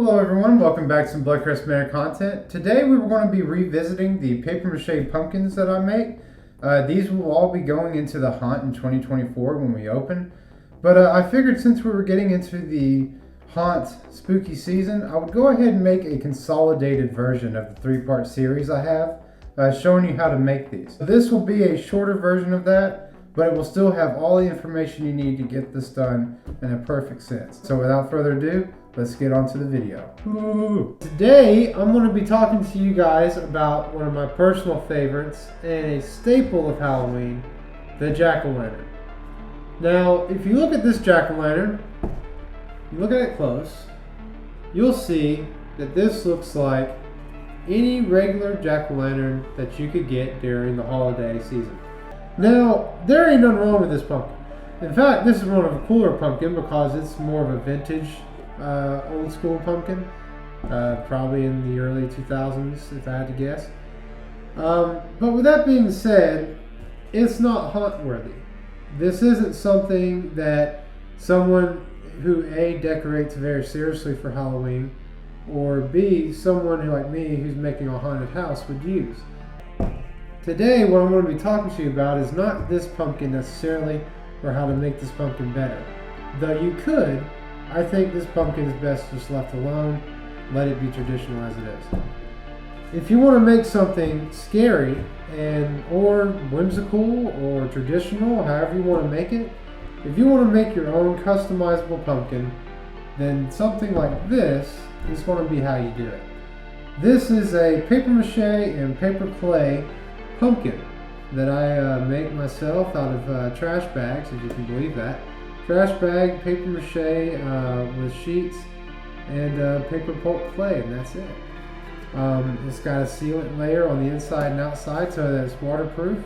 Hello everyone, welcome back to some Blood Crest Manor content. Today we were going to be revisiting the paper mache pumpkins that I make. These will all be going into the haunt in 2024 when we open. But I figured since we were getting into the haunt spooky season, I would go ahead and make a consolidated version of the 3-part series I have, showing you how to make these. This will be a shorter version of that, but it will still have all the information you need to get this done in a perfect sense. So without further ado, let's get on to the video. Today, I'm going to be talking to you guys about one of my personal favorites and a staple of Halloween, the Jack-O-Lantern. Now, if you look at this Jack-O-Lantern, you look at it close, you'll see that this looks like any regular Jack-O-Lantern that you could get during the holiday season. Now, there ain't nothing wrong with this pumpkin. In fact, this is one of a cooler pumpkin because it's more of a vintage old school pumpkin, probably in the early 2000s if I had to guess. But with that being said, it's not haunt worthy. This isn't something that someone who A, decorates very seriously for Halloween, or B, someone who, like me, who's making a haunted house would use. Today what I'm going to be talking to you about is not this pumpkin necessarily, or how to make this pumpkin better. Though you could, I think this pumpkin is best just left alone, let it be traditional as it is. If you want to make something scary or whimsical or traditional, however you want to make it, if you want to make your own customizable pumpkin, then something like this is going to be how you do it. This is a paper mache and paper clay pumpkin that I make myself out of trash bags, if you can believe that. Trash bag, paper mache with sheets, and paper pulp clay, and that's it. It's got a sealant layer on the inside and outside so that it's waterproof.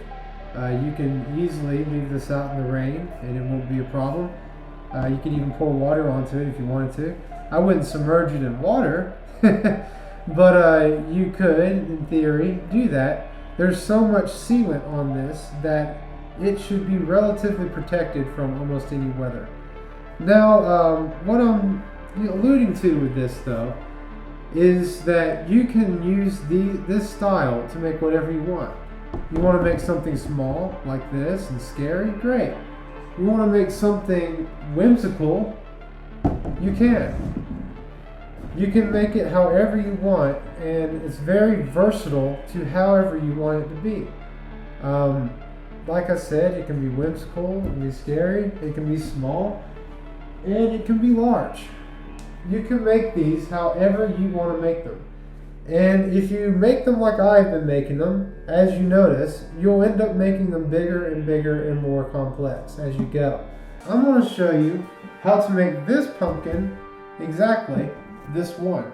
You can easily leave this out in the rain and it won't be a problem. You can even pour water onto it if you wanted to. I wouldn't submerge it in water, but you could, in theory, do that. There's so much sealant on this that it should be relatively protected from almost any weather. Now, what I'm alluding to with this, though, is that you can use this style to make whatever you want. You want to make something small, like this, and scary? Great. You want to make something whimsical? You can. You can make it however you want, and it's very versatile to however you want it to be. Like I said, it can be whimsical, it can be scary, it can be small, and it can be large. You can make these however you want to make them. And if you make them like I've been making them, as you notice, you'll end up making them bigger and more complex as you go. I'm going to show you how to make this pumpkin exactly this one.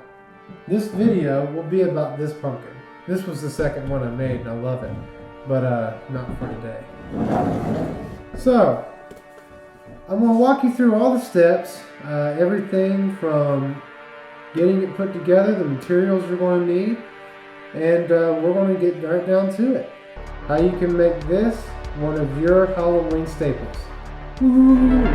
This video will be about this pumpkin. This was the second one I made and I love it, but not for today. So, I'm going to walk you through all the steps, everything from getting it put together, the materials you're going to need, and we're going to get right down to it. How you can make this one of your Halloween staples. Woo-hoo!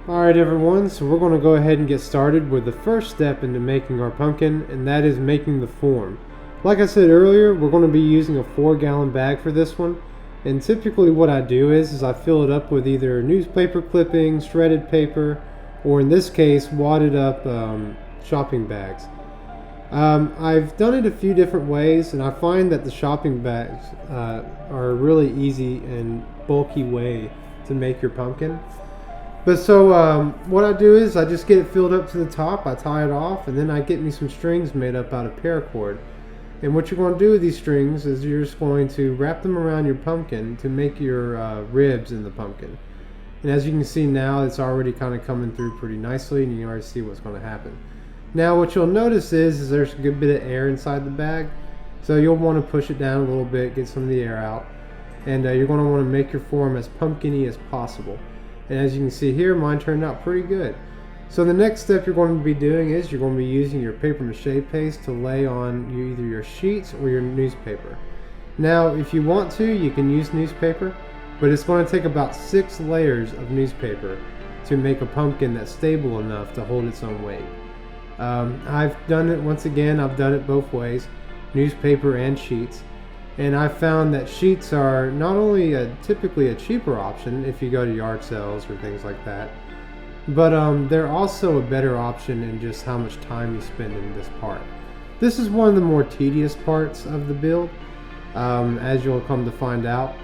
Alright everyone, so we're going to go ahead and get started with the first step into making our pumpkin, and that is making the form. Like I said earlier, we're going to be using a 4-gallon bag for this one, and typically what I do is I fill it up with either newspaper clippings, shredded paper, or in this case wadded up shopping bags. I've done it a few different ways, and I find that the shopping bags are a really easy and bulky way to make your pumpkin. But so what I do is I just get it filled up to the top, I tie it off, and then I get me some strings made up out of paracord. And what you're going to do with these strings is you're just going to wrap them around your pumpkin to make your ribs in the pumpkin. And as you can see now, it's already kind of coming through pretty nicely, and you can already see what's going to happen. Now what you'll notice is there's a good bit of air inside the bag, so you'll want to push it down a little bit, get some of the air out. and you're going to want to make your form as pumpkin-y as possible. And as you can see here, mine turned out pretty good. So the next step you're going to be doing is you're going to be using your paper mache paste to lay on either your sheets or your newspaper. Now if you want to, you can use newspaper, but it's going to take about 6 layers of newspaper to make a pumpkin that's stable enough to hold its own weight. I've done it, once again, I've done it both ways, newspaper and sheets. And I've found that sheets are not only typically a cheaper option if you go to yard sales or things like that, but they're also a better option in just how much time you spend in this part. This is one of the more tedious parts of the build, as you'll come to find out.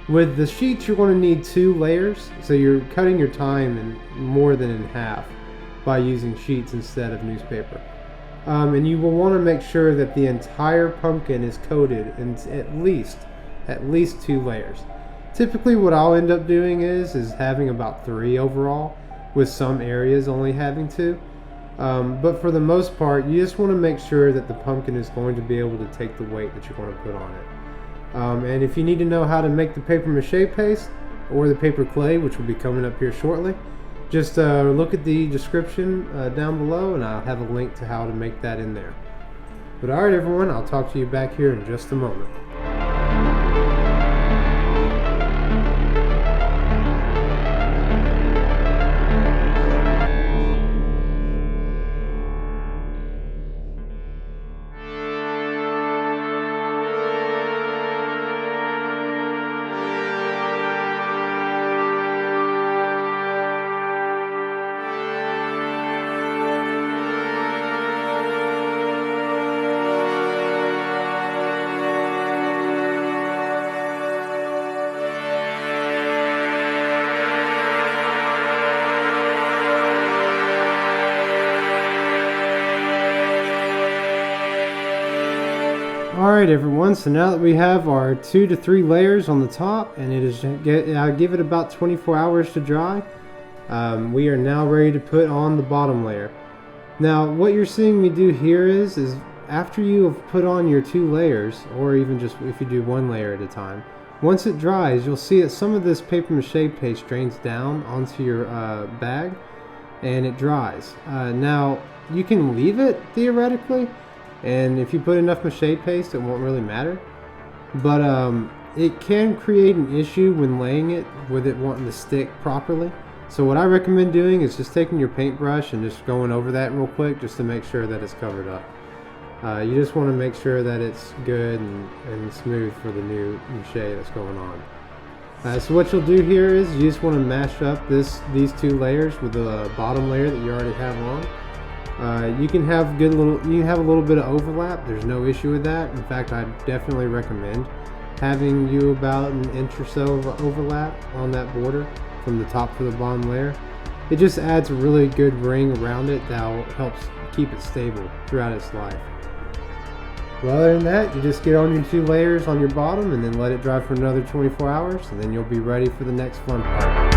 With the sheets, you're going to need 2 layers, so you're cutting your time in more than in half by using sheets instead of newspaper. And you will want to make sure that the entire pumpkin is coated in at least 2 layers. Typically what I'll end up doing is having about 3 overall, with some areas only having 2. But for the most part, you just want to make sure that the pumpkin is going to be able to take the weight that you're going to put on it. And if you need to know how to make the paper mache paste or the paper clay, which will be coming up here shortly, just look at the description down below, and I'll have a link to how to make that in there. But alright everyone, I'll talk to you back here in just a moment. Alright everyone, so now that we have our 2 to 3 layers on the top, and I give it about 24 hours to dry, we are now ready to put on the bottom layer. Now what you're seeing me do here is after you have put on your 2 layers, or even just if you do 1 layer at a time, once it dries, you'll see that some of this paper mache paste drains down onto your bag, and it dries. Now you can leave it theoretically, and if you put enough mache paste, it won't really matter. But it can create an issue when laying it with it wanting to stick properly. So what I recommend doing is just taking your paintbrush and just going over that real quick, just to make sure that it's covered up. You just want to make sure that it's good and smooth for the new mache that's going on. So what you'll do here is you just want to mash up these 2 layers with the bottom layer that you already have on. You can have a little bit of overlap. There's no issue with that. In fact, I definitely recommend having you about an inch or so of overlap on that border from the top to the bottom layer. It just adds a really good ring around it that helps keep it stable throughout its life. Well, other than that, you just get on your 2 layers on your bottom and then let it dry for another 24 hours, and then you'll be ready for the next fun part.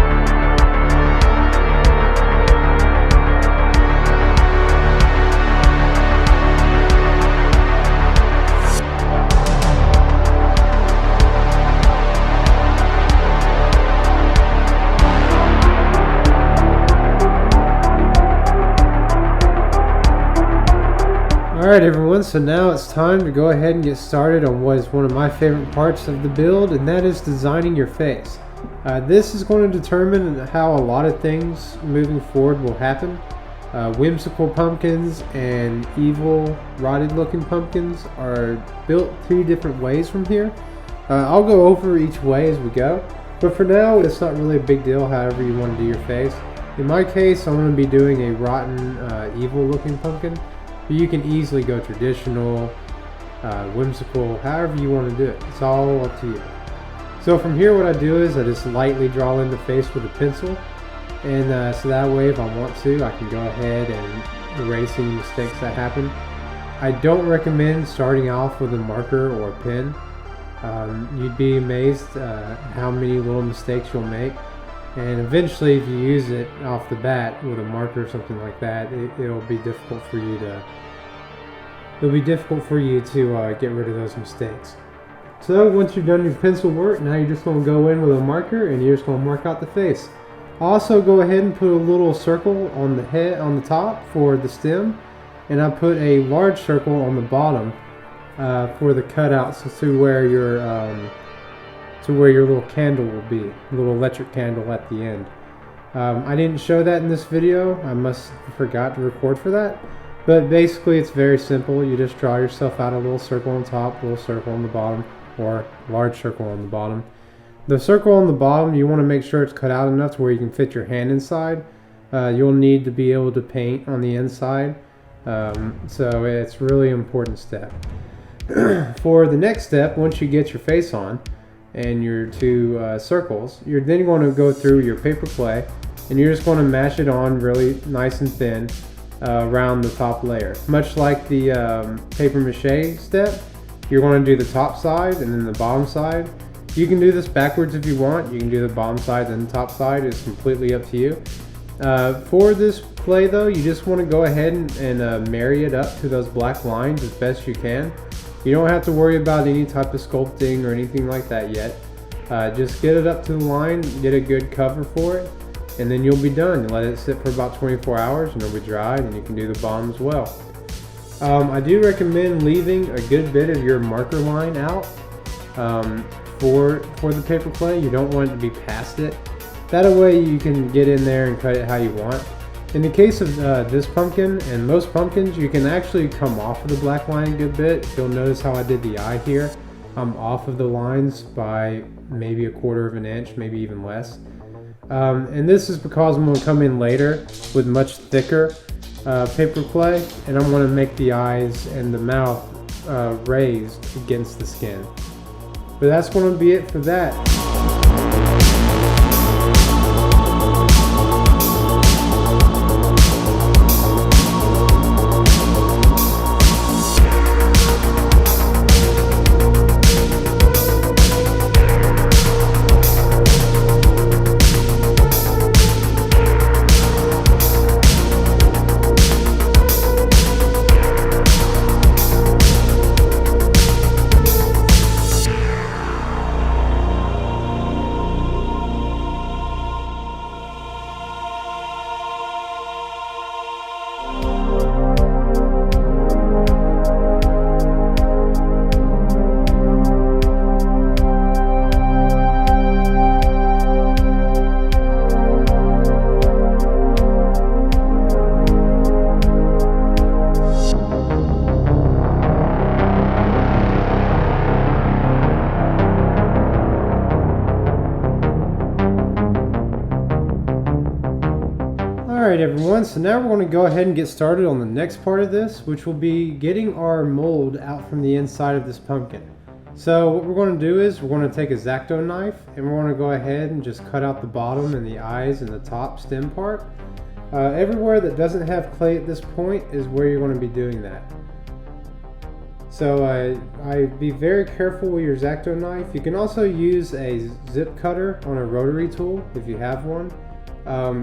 Alright everyone, so now it's time to go ahead and get started on what is one of my favorite parts of the build, and that is designing your face. This is going to determine how a lot of things moving forward will happen. Whimsical pumpkins and evil, rotted looking pumpkins are built 2 different ways from here. I'll go over each way as we go, but for now it's not really a big deal however you want to do your face. In my case, I'm going to be doing a rotten, evil looking pumpkin. You can easily go traditional, whimsical, however you want to do it. It's all up to you. So from here what I do is I just lightly draw in the face with a pencil, and so that way if I want to, I can go ahead and erase any mistakes that happen. I don't recommend starting off with a marker or a pen. You'd be amazed how many little mistakes you'll make. And eventually, if you use it off the bat with a marker or something like that, it'll be difficult for you to get rid of those mistakes. So once you've done your pencil work, now you're just going to go in with a marker and you're just going to mark out the face. Also go ahead and put a little circle on the head, on the top for the stem, and I put a large circle on the bottom for the cutouts to where your little candle will be, a little electric candle at the end. I didn't show that in this video. I must have forgot to record for that. But basically it's very simple. You just draw yourself out a little circle on top, a little circle on the bottom, or large circle on the bottom. The circle on the bottom, you want to make sure it's cut out enough to where you can fit your hand inside. You'll need to be able to paint on the inside. So it's really important step. For the next step, once you get your face on and your two circles, you're then going to go through your paper clay and you're just going to mash it on really nice and thin around the top layer. Much like the paper mache step, you're going to do the top side and then the bottom side. You can do this backwards if you want. You can do the bottom side and the top side. It's completely up to you. For this clay though, you just want to go ahead and marry it up to those black lines as best you can. You don't have to worry about any type of sculpting or anything like that yet. Just get it up to the line, get a good cover for it, and then you'll be done. You let it sit for about 24 hours and it'll be dry, and you can do the bottom as well. I do recommend leaving a good bit of your marker line out for the paper clay. You don't want it to be past it. That way you can get in there and cut it how you want. In the case of this pumpkin and most pumpkins, you can actually come off of the black line a good bit. You'll notice how I did the eye here. I'm off of the lines by maybe 1/4 of an inch, maybe even less. And this is because I'm going to come in later with much thicker paper clay, and I'm going to make the eyes and the mouth raised against the skin. But that's going to be it for that. Alright everyone, so now we're going to go ahead and get started on the next part of this, which will be getting our mold out from the inside of this pumpkin. So what we're going to do is we're going to take a X-Acto knife and we're going to go ahead and just cut out the bottom and the eyes and the top stem part. Everywhere that doesn't have clay at this point is where you're going to be doing that. So be very careful with your X-Acto knife. You can also use a zip cutter on a rotary tool if you have one.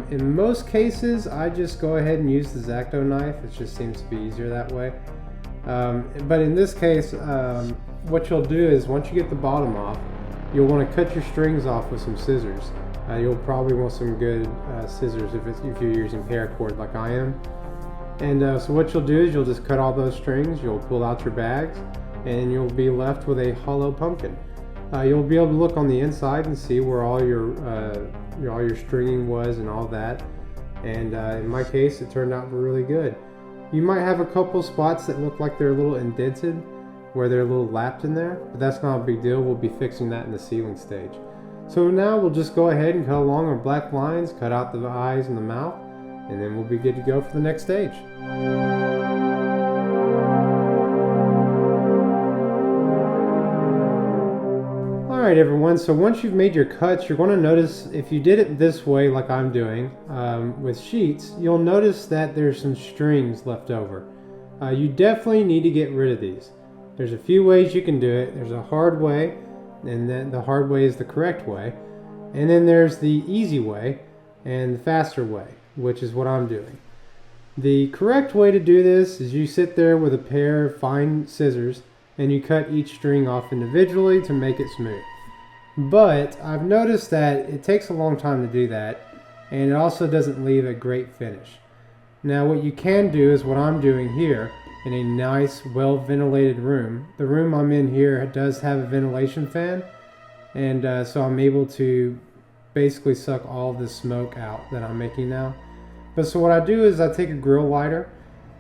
In most cases, I just go ahead and use the X-Acto knife. It just seems to be easier that way. But in this case, what you'll do is once you get the bottom off, you'll want to cut your strings off with some scissors. You'll probably want some good scissors if you're using paracord like I am. And so what you'll do is you'll just cut all those strings, you'll pull out your bags, and you'll be left with a hollow pumpkin. You'll be able to look on the inside and see where all your stringing was and all that. And in my case, it turned out really good. You might have a couple spots that look like they're a little indented, where they're a little lapped in there, but that's not a big deal. We'll be fixing that in the sealing stage. So now we'll just go ahead and cut along our black lines, cut out the eyes and the mouth, and then we'll be good to go for the next stage. Alright everyone, so once you've made your cuts, you're going to notice, if you did it this way like I'm doing with sheets, you'll notice that there's some strings left over. You definitely need to get rid of these. There's a few ways you can do it. There's a hard way, and then the hard way is the correct way. And then there's the easy way and the faster way, which is what I'm doing. The correct way to do this is you sit there with a pair of fine scissors and you cut each string off individually to make it smooth. But I've noticed that it takes a long time to do that, and it also doesn't leave a great finish. Now what you can do is what I'm doing here in a nice, well ventilated room. The room I'm in here does have a ventilation fan, and so I'm able to basically suck all of the smoke out that I'm making now. But so what I do is I take a grill lighter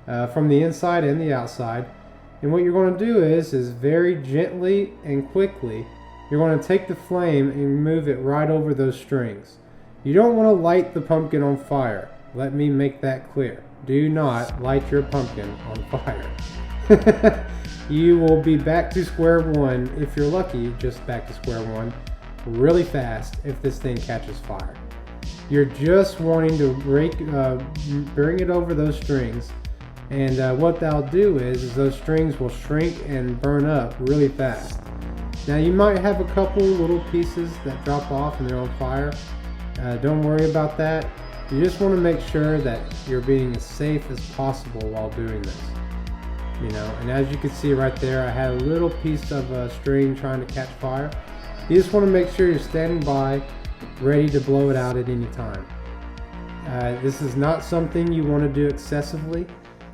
from the inside and the outside, and what you're going to do is very gently and quickly you're going to take the flame and move it right over those strings. You don't want to light the pumpkin on fire. Let me make that clear. Do not light your pumpkin on fire. You will be back to square one, if you're lucky, just back to square one, really fast if this thing catches fire. You're just wanting to bring it over those strings, and what that'll do is those strings will shrink and burn up really fast. Now you might have a couple little pieces that drop off and they're on fire. Don't worry about that. You just want to make sure that you're being as safe as possible while doing this. And as you can see right there, I had a little piece of a string trying to catch fire. You just want to make sure you're standing by, ready to blow it out at any time. This is not something you want to do excessively.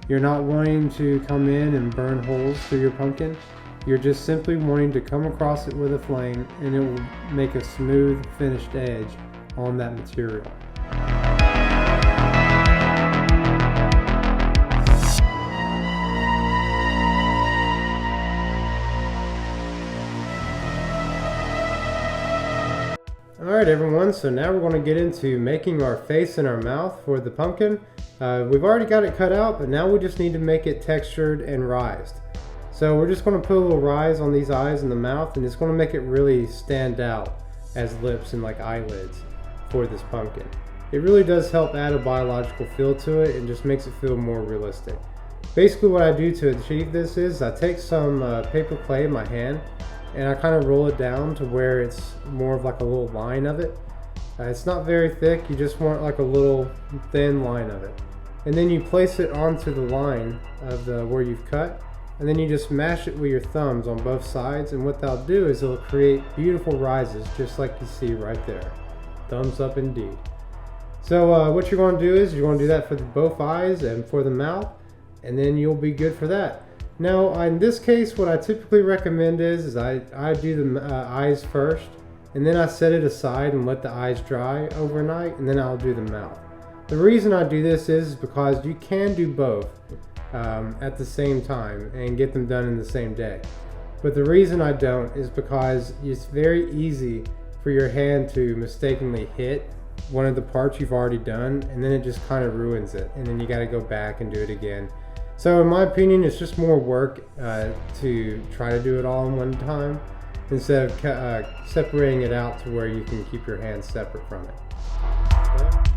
You're not wanting to come in and burn holes through your pumpkin. You're just simply wanting to come across it with a flame, and it will make a smooth finished edge on that material. Alright everyone, so now we're going to get into making our face and our mouth for the pumpkin. We've already got it cut out, but now we just need to make it textured and rised. So we're just going to put a little rise on these eyes and the mouth, and it's going to make it really stand out as lips and like eyelids for this pumpkin. It really does help add a biological feel to it and just makes it feel more realistic. Basically what I do to achieve this is I take some paper clay in my hand and I kind of roll it down to where it's more of like a little line of it. It's not very thick, you just want like a little thin line of it. And then you place it onto the line of where you've cut, and then you just mash it with your thumbs on both sides, and what that'll do is it'll create beautiful rises just like you see right there. Thumbs up indeed. So what you're going to do is you're going to do that for both eyes and for the mouth, and then you'll be good for that. Now in this case what I typically recommend is I do the eyes first, and then I set it aside and let the eyes dry overnight, and then I'll do the mouth. The reason I do this is because you can do both at the same time and get them done in the same day. But the reason I don't is because it's very easy for your hand to mistakenly hit one of the parts you've already done, and then it just kind of ruins it, and then you got to go back and do it again. So in my opinion, it's just more work to try to do it all in one time instead of separating it out to where you can keep your hands separate from it. Okay.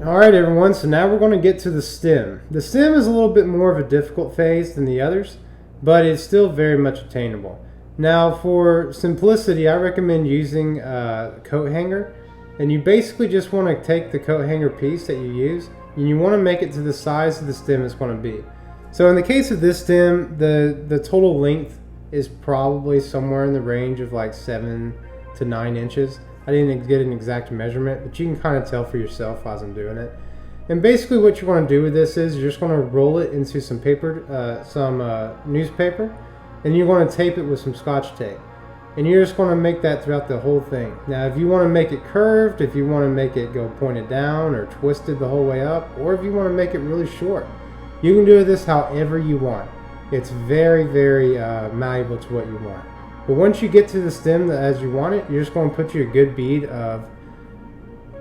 Alright everyone, so now we're going to get to the stem. The stem is a little bit more of a difficult phase than the others, but it's still very much attainable. Now for simplicity, I recommend using a coat hanger, and you basically just want to take the coat hanger piece that you use and you want to make it to the size of the stem it's going to be. So in the case of this stem, the total length is probably somewhere in the range of like 7 to 9 inches. I didn't get an exact measurement, but you can kind of tell for yourself as I'm doing it. And basically what you want to do with this is you're just going to roll it into some paper, newspaper, and you're going to tape it with some scotch tape. And you're just going to make that throughout the whole thing. Now if you want to make it curved, if you want to make it go pointed down or twisted the whole way up, or if you want to make it really short, you can do this however you want. It's very, very malleable to what you want. But once you get to the stem as you want it, you're just going to put you a good bead of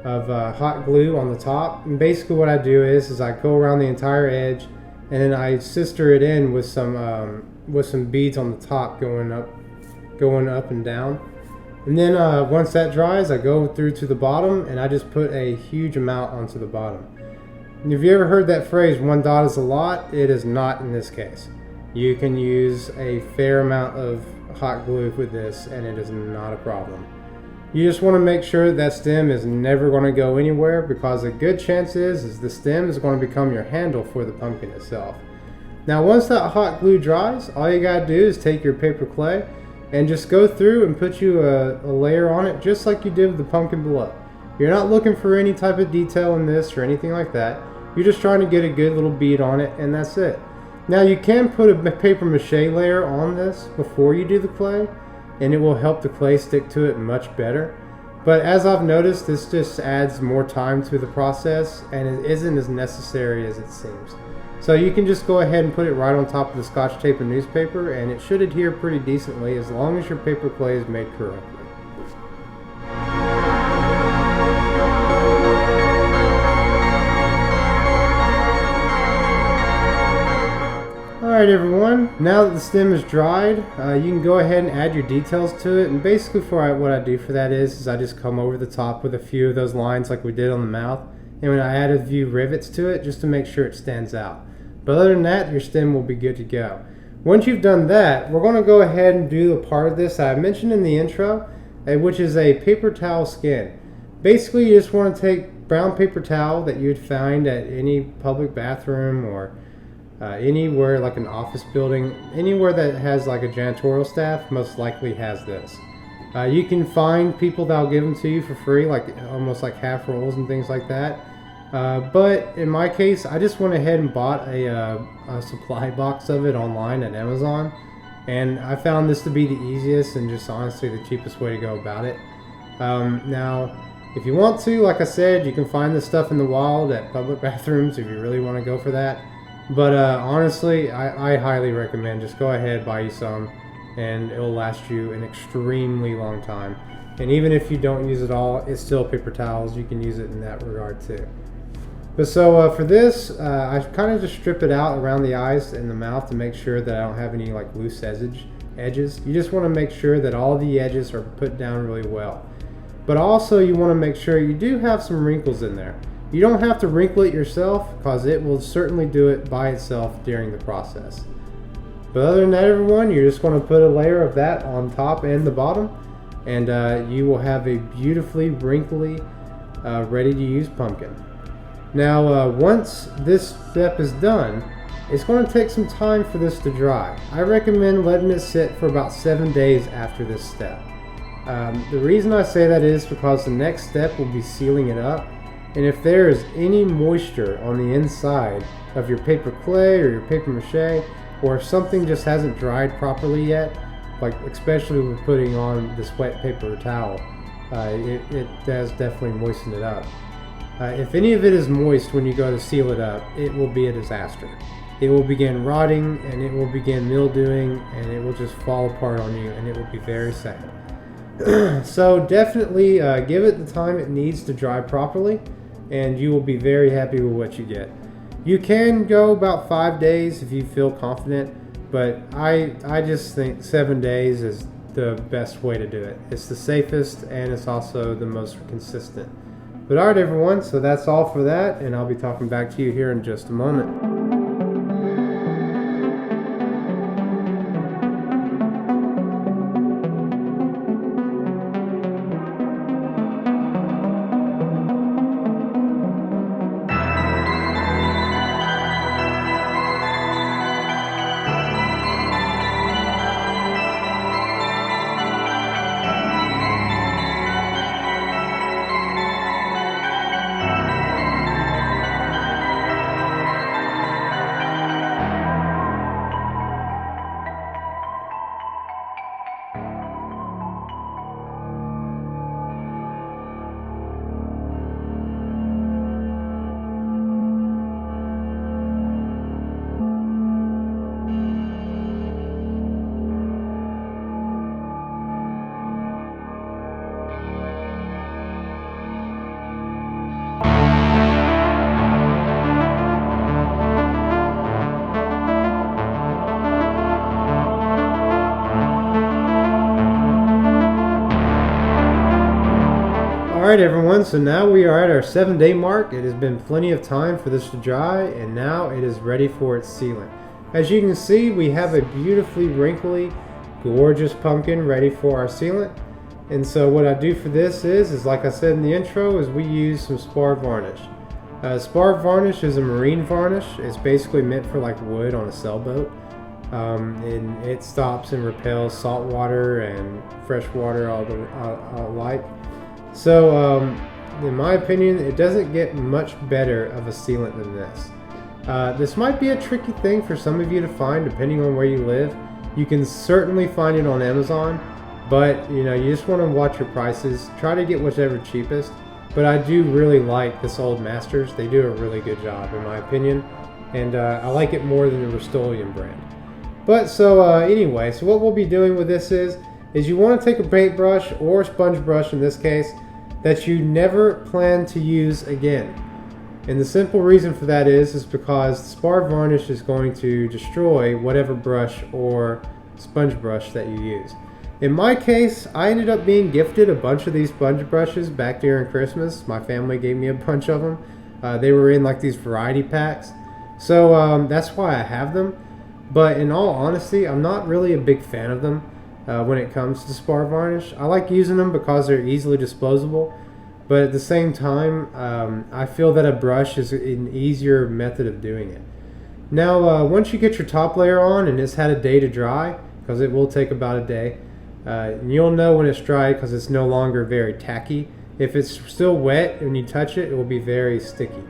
hot glue on the top. And basically what I do is I go around the entire edge, and then I sister it in with some beads on the top going up and down. And then once that dries, I go through to the bottom and I just put a huge amount onto the bottom. And if you ever heard that phrase, one dot is a lot, it is not in this case. You can use a fair amount of hot glue with this and it is not a problem. You just want to make sure that stem is never going to go anywhere, because a good chance is the stem is going to become your handle for the pumpkin itself. Now once that hot glue dries, all you got to do is take your paper clay and just go through and put you a layer on it, just like you did with the pumpkin below. You're not looking for any type of detail in this or anything like that. You're just trying to get a good little bead on it, and that's it. Now you can put a paper mache layer on this before you do the clay, and it will help the clay stick to it much better. But as I've noticed, this just adds more time to the process, and it isn't as necessary as it seems. So you can just go ahead and put it right on top of the scotch tape and newspaper, and it should adhere pretty decently as long as your paper clay is made correctly. Alright everyone, now that the stem is dried, you can go ahead and add your details to it. And basically what I do for that is I just come over the top with a few of those lines like we did on the mouth. And when I add a few rivets to it just to make sure it stands out. But other than that, your stem will be good to go. Once you've done that, we're going to go ahead and do the part of this I mentioned in the intro, which is a paper towel skin. Basically, you just want to take brown paper towel that you'd find at any public bathroom or anywhere like an office building, anywhere that has like a janitorial staff most likely has this. You can find people that'll give them to you for free, like almost like half rolls and things like that. But in my case, I just went ahead and bought a supply box of it online at Amazon, and I found this to be the easiest and just honestly the cheapest way to go about it. Now, if you want to, like I said, you can find this stuff in the wild at public bathrooms if you really want to go for that. But honestly, I highly recommend just go ahead, buy you some, and it'll last you an extremely long time. And even if you don't use it all, it's still paper towels. You can use it in that regard too. But so for this, I kind of just strip it out around the eyes and the mouth to make sure that I don't have any like loose edges. You just want to make sure that all the edges are put down really well. But also you want to make sure you do have some wrinkles in there. You don't have to wrinkle it yourself, because it will certainly do it by itself during the process. But other than that, everyone, you're just going to put a layer of that on top and the bottom, and you will have a beautifully wrinkly, ready to use pumpkin. Now once this step is done, it's going to take some time for this to dry. I recommend letting it sit for about 7 days after this step. The reason I say that is because the next step will be sealing it up. And if there is any moisture on the inside of your paper clay or your paper mache, or if something just hasn't dried properly yet, like especially with putting on this wet paper towel, it does definitely moisten it up. If any of it is moist when you go to seal it up, it will be a disaster. It will begin rotting, and it will begin mildewing, and it will just fall apart on you, and it will be very sad. So definitely give it the time it needs to dry properly, and you will be very happy with what you get. You can go about 5 days if you feel confident, but I just think 7 days is the best way to do it. It's the safest, and it's also the most consistent. But alright everyone, so that's all for that, and I'll be talking back to you here in just a moment. Alright everyone, so now we are at our 7-day mark. It has been plenty of time for this to dry, and now it is ready for its sealing. As you can see, we have a beautifully wrinkly, gorgeous pumpkin ready for our sealant. And so what I do for this is like I said in the intro, is we use some spar varnish. Spar varnish is a marine varnish. It's basically meant for like wood on a sailboat. And it stops and repels salt water and fresh water alike. So in my opinion, it doesn't get much better of a sealant than this. This might be a tricky thing for some of you to find depending on where you live. You can certainly find it on Amazon, but you just want to watch your prices. Try to get whichever cheapest. But I do really like this Old Masters. They do a really good job in my opinion, and I like it more than the Rust-Oleum brand. But so anyway, so what we'll be doing with this is you want to take a paintbrush or a sponge brush in this case that you never plan to use again. And the simple reason for that is because the spar varnish is going to destroy whatever brush or sponge brush that you use. In my case, I ended up being gifted a bunch of these sponge brushes back during Christmas. My family gave me a bunch of them. They were in like these variety packs. So that's why I have them. But in all honesty, I'm not really a big fan of them when it comes to spar varnish. I like using them because they're easily disposable. But at the same time, I feel that a brush is an easier method of doing it. Now, once you get your top layer on and it's had a day to dry, because it will take about a day, you'll know when it's dry because it's no longer very tacky. If it's still wet and you touch it, it will be very sticky.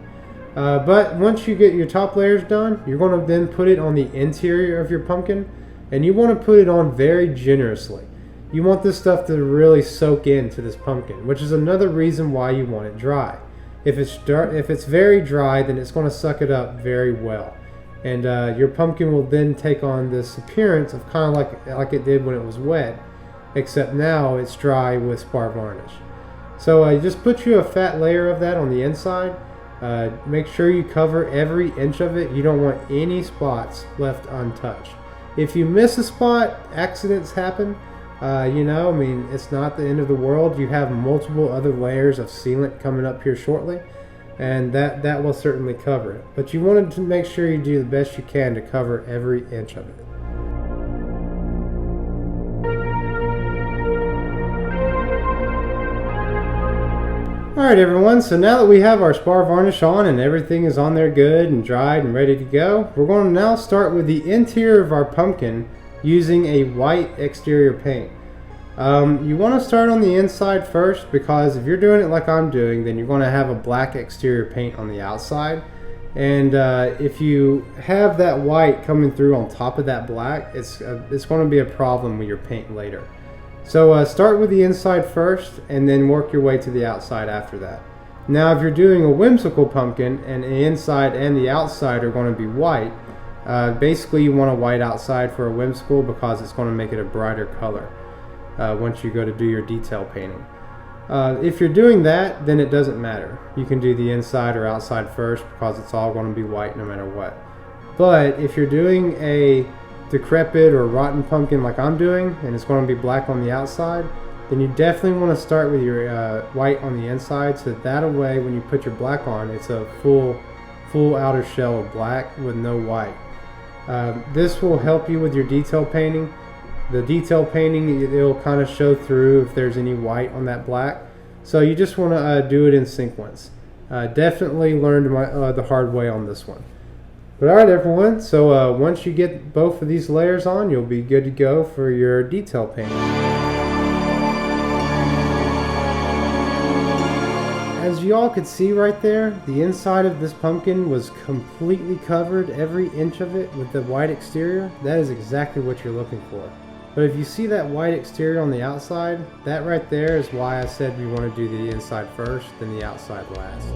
But once you get your top layers done, you're going to then put it on the interior of your pumpkin, and you want to put it on very generously. You want this stuff to really soak into this pumpkin, which is another reason why you want it dry. If it's very dry, then it's going to suck it up very well, and your pumpkin will then take on this appearance of kind of like it did when it was wet, except now it's dry with spar varnish. So just put you a fat layer of that on the inside. Make sure you cover every inch of it. You don't want any spots left untouched. If you miss a spot, accidents happen. It's not the end of the world. You have multiple other layers of sealant coming up here shortly, and that will certainly cover it. But you wanted to make sure you do the best you can to cover every inch of it. Alright everyone, so now that we have our spar varnish on and everything is on there good and dried and ready to go, we're going to now start with the interior of our pumpkin using a white exterior paint. You want to start on the inside first, because if you're doing it like I'm doing, then you're going to have a black exterior paint on the outside. And if you have that white coming through on top of that black, it's going to be a problem with your paint later. So start with the inside first and then work your way to the outside after that. Now if you're doing a whimsical pumpkin and the inside and the outside are going to be white, basically you want a white outside for a whimsical because it's going to make it a brighter color once you go to do your detail painting. If you're doing that, then it doesn't matter. You can do the inside or outside first because it's all going to be white no matter what. But if you're doing a decrepit or rotten pumpkin like I'm doing, and it's going to be black on the outside, then you definitely want to start with your white on the inside, so that way when you put your black on, it's a full outer shell of black with no white. This will help you with your detail painting. The detail painting, it'll kind of show through if there's any white on that black, so you just want to do it in sequence. Definitely learned the hard way on this one. But alright everyone, so once you get both of these layers on, you'll be good to go for your detail painting. As you all could see right there, the inside of this pumpkin was completely covered, every inch of it, with the white exterior. That is exactly what you're looking for. But if you see that white exterior on the outside, that right there is why I said we want to do the inside first, then the outside last.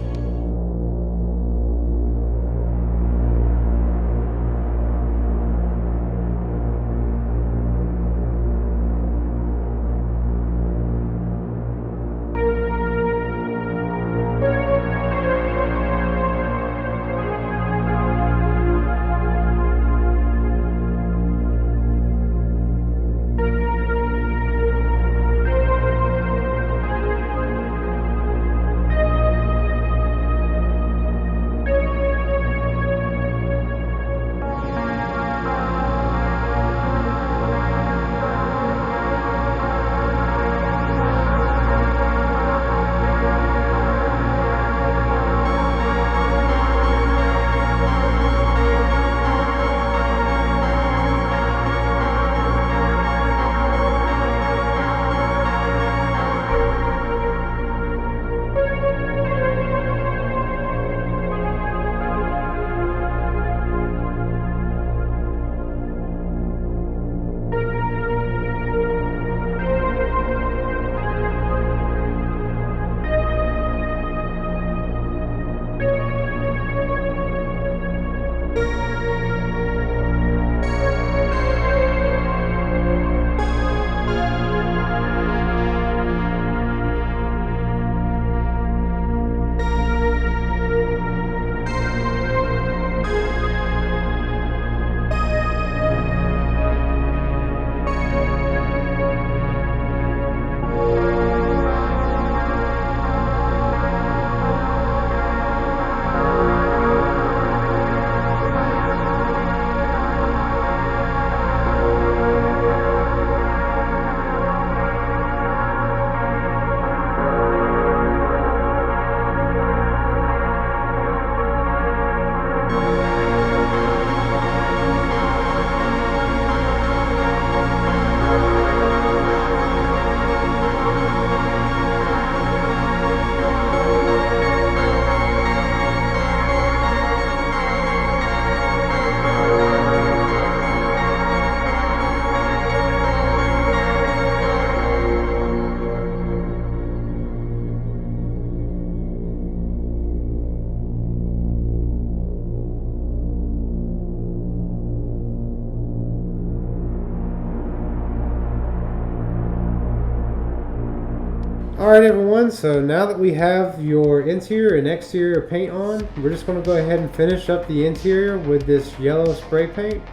Alright everyone, so now that we have your interior and exterior paint on, we're just going to go ahead and finish up the interior with this yellow spray paint.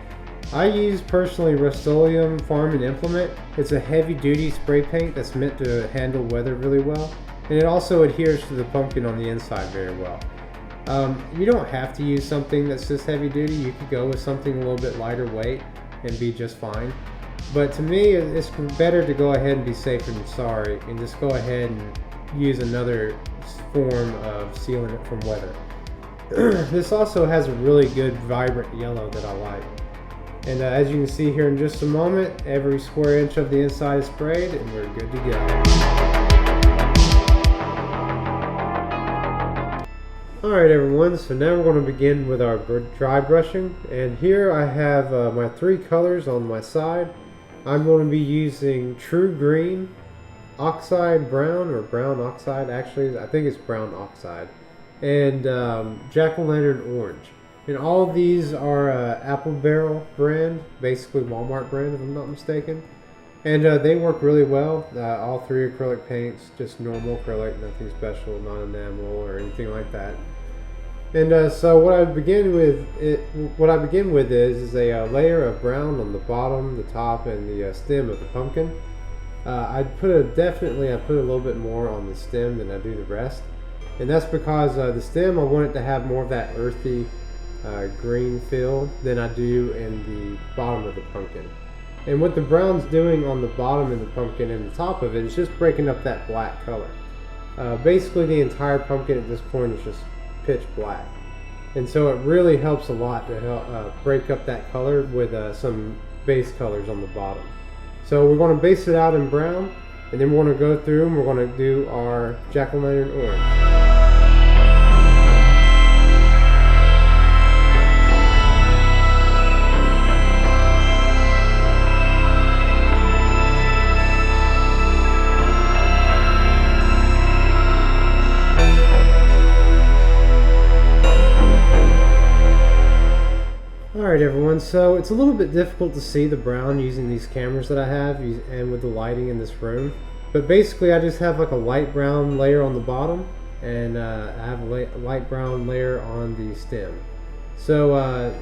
I use personally Rust-Oleum Farm and Implement. It's a heavy duty spray paint that's meant to handle weather really well, and it also adheres to the pumpkin on the inside very well. You don't have to use something that's this heavy duty. You could go with something a little bit lighter weight and be just fine. But to me, it's better to go ahead and be safer than sorry and just go ahead and use another form of sealing it from weather. This also has a really good vibrant yellow that I like. And as you can see here in just a moment, every square inch of the inside is sprayed and we're good to go. Alright everyone, so now we're going to begin with our dry brushing. And here I have my 3 colors on my side. I'm going to be using True Green, Oxide Brown, or Brown Oxide actually, I think it's Brown Oxide, and Jack-O-Lantern Orange. And all of these are Apple Barrel brand, basically Walmart brand if I'm not mistaken. And they work really well. All 3 acrylic paints, just normal acrylic, nothing special, not enamel or anything like that. And so what I begin with is a layer of brown on the bottom, the top, and the stem of the pumpkin. I put a little bit more on the stem than I do the rest, and that's because the stem I want it to have more of that earthy green feel than I do in the bottom of the pumpkin. And what the brown's doing on the bottom of the pumpkin and the top of it is just breaking up that black color. Basically the entire pumpkin at this point is just pitch black, and so it really helps a lot to help break up that color with some base colors on the bottom. So we're going to base it out in brown, and then we're going to go through and we're going to do our Jack-O-Lantern Orange. Alright everyone, so it's a little bit difficult to see the brown using these cameras that I have and with the lighting in this room, but basically I just have like a light brown layer on the bottom, and I have a light brown layer on the stem. So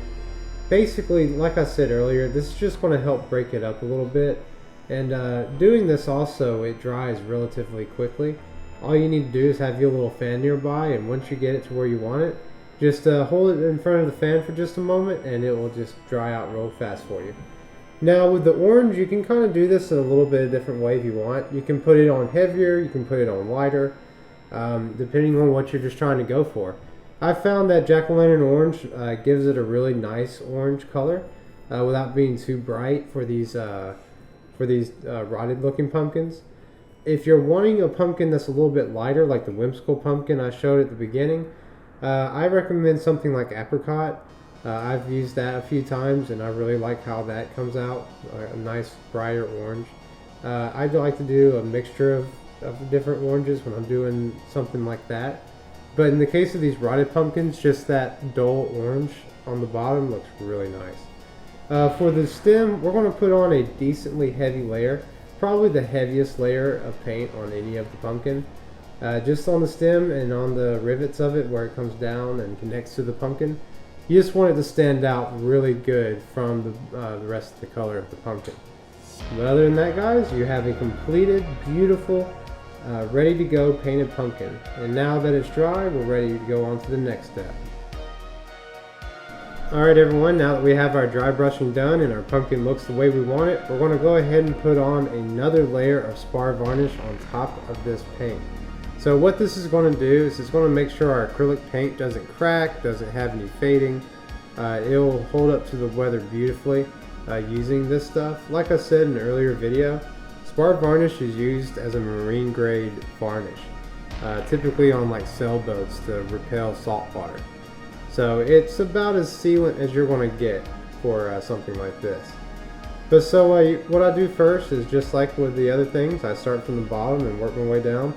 basically, like I said earlier, this is just going to help break it up a little bit, and doing this also, it dries relatively quickly. All you need to do is have your little fan nearby, and once you get it to where you want it, just hold it in front of the fan for just a moment and it will just dry out real fast for you. Now with the orange, you can kind of do this in a little bit of different way if you want. You can put it on heavier, you can put it on lighter, depending on what you're just trying to go for. I found that Jack-O-Lantern Orange gives it a really nice orange color without being too bright for these rotted looking pumpkins. If you're wanting a pumpkin that's a little bit lighter, like the whimsical pumpkin I showed at the beginning, I recommend something like apricot. I've used that a few times and I really like how that comes out, a nice brighter orange. I'd like to do a mixture of different oranges when I'm doing something like that. But in the case of these rotted pumpkins, just that dull orange on the bottom looks really nice. For the stem, we're going to put on a decently heavy layer, probably the heaviest layer of paint on any of the pumpkin. Just on the stem and on the rivets of it where it comes down and connects to the pumpkin. You just want it to stand out really good from the rest of the color of the pumpkin. But other than that, guys, you have a completed, beautiful, ready to go painted pumpkin. And now that it's dry, we're ready to go on to the next step. Alright everyone, now that we have our dry brushing done and our pumpkin looks the way we want it, we're going to go ahead and put on another layer of spar varnish on top of this paint. So what this is going to do is it's going to make sure our acrylic paint doesn't crack, doesn't have any fading. It'll hold up to the weather beautifully using this stuff. Like I said in an earlier video, spar varnish is used as a marine grade varnish, typically on like sailboats to repel salt water. So it's about as sealant as you're going to get for something like this. But so what I do first is just like with the other things, I start from the bottom and work my way down.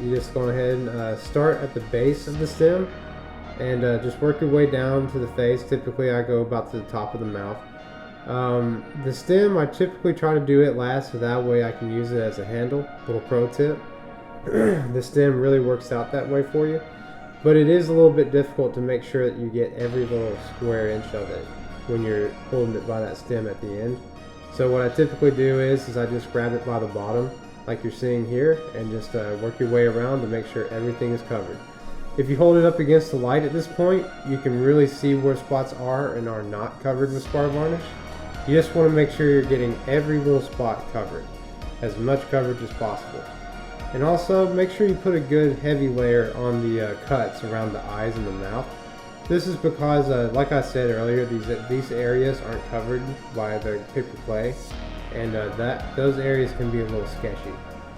You just go ahead and start at the base of the stem and just work your way down to the face. Typically I go about to the top of the mouth. The stem, I typically try to do it last, so that way I can use it as a handle. Little pro tip. The stem really works out that way for you, but it is a little bit difficult to make sure that you get every little square inch of it when you're holding it by that stem at the end. So what I typically do is I just grab it by the bottom like you're seeing here and just work your way around to make sure everything is covered. If you hold it up against the light at this point, you can really see where spots are and are not covered with spar varnish. You just want to make sure you're getting every little spot covered, as much coverage as possible. And also make sure you put a good heavy layer on the cuts around the eyes and the mouth. This is because, like I said earlier, these areas aren't covered by the paper clay, and those areas can be a little sketchy.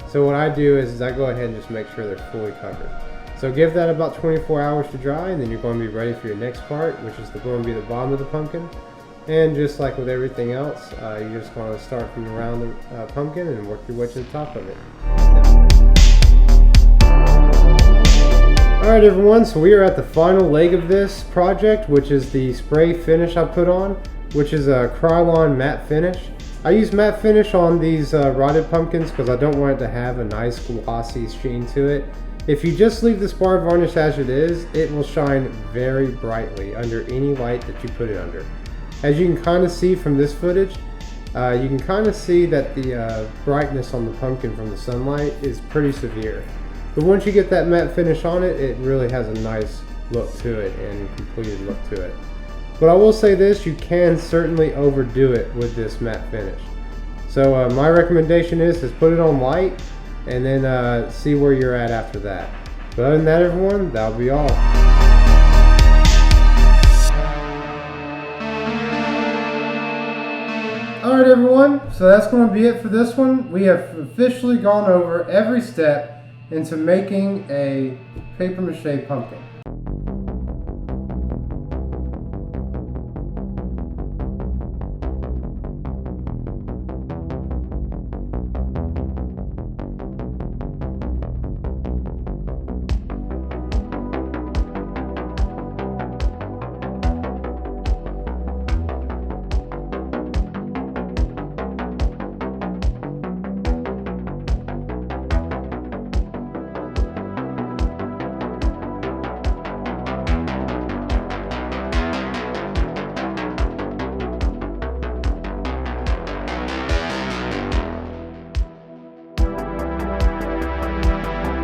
So what I do is I go ahead and just make sure they're fully covered. So give that about 24 hours to dry, and then you're going to be ready for your next part, which is going to be the bottom of the pumpkin. And just like with everything else, you're just going to start from around the pumpkin and work your way to the top of it. Alright everyone, so we are at the final leg of this project, which is the spray finish I put on, which is a Krylon matte finish. I use matte finish on these rotted pumpkins because I don't want it to have a nice glossy sheen to it. If you just leave the spar varnish as it is, it will shine very brightly under any light that you put it under. As you can kind of see from this footage, you can kind of see that the brightness on the pumpkin from the sunlight is pretty severe. But once you get that matte finish on it, it really has a nice look to it and completed look to it. But I will say this, you can certainly overdo it with this matte finish. So my recommendation is put it on light and then see where you're at after that. But other than that everyone, that'll be all. Alright everyone, so that's going to be it for this one. We have officially gone over every step into making a paper mache pumpkin.